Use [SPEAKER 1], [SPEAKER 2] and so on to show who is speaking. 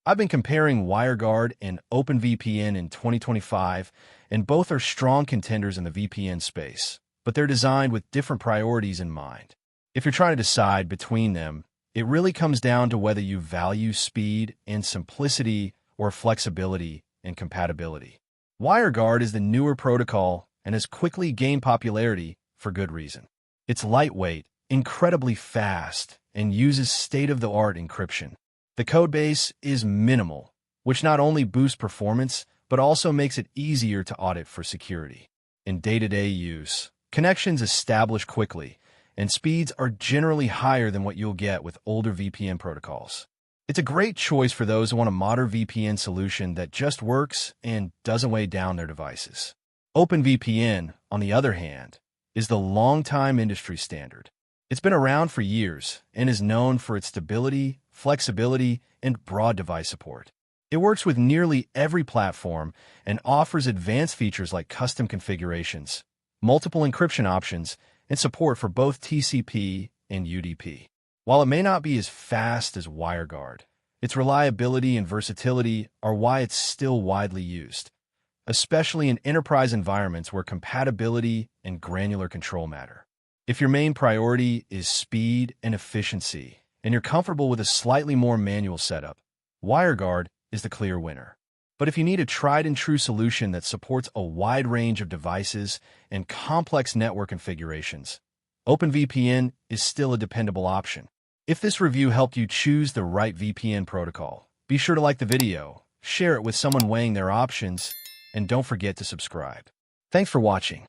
[SPEAKER 1] I've been comparing WireGuard and OpenVPN in 2025, and both are strong contenders in the VPN space, but they're designed with different priorities in mind. If you're trying to decide between them, it really comes down to whether you value speed and simplicity or flexibility and compatibility. WireGuard is the newer protocol and has quickly gained popularity for good reason. It's lightweight, incredibly fast, and uses state-of-the-art encryption. The codebase is minimal, which not only boosts performance, but also makes it easier to audit for security. In day-to-day use, connections establish quickly, and speeds are generally higher than what you'll get with older VPN protocols. It's a great choice for those who want a modern VPN solution that just works and doesn't weigh down their devices. OpenVPN, on the other hand, is the long-time industry standard. It's been around for years and is known for its stability, flexibility, and broad device support. It works with nearly every platform and offers advanced features like custom configurations, multiple encryption options, and support for both TCP and UDP. While it may not be as fast as WireGuard, its reliability and versatility are why it's still widely used, especially in enterprise environments where compatibility and granular control matter. If your main priority is speed and efficiency, and you're comfortable with a slightly more manual setup, WireGuard is the clear winner. But if you need a tried-and-true solution that supports a wide range of devices and complex network configurations, OpenVPN is still a dependable option. If this review helped you choose the right VPN protocol, be sure to like the video, share it with someone weighing their options, and don't forget to subscribe. Thanks for watching.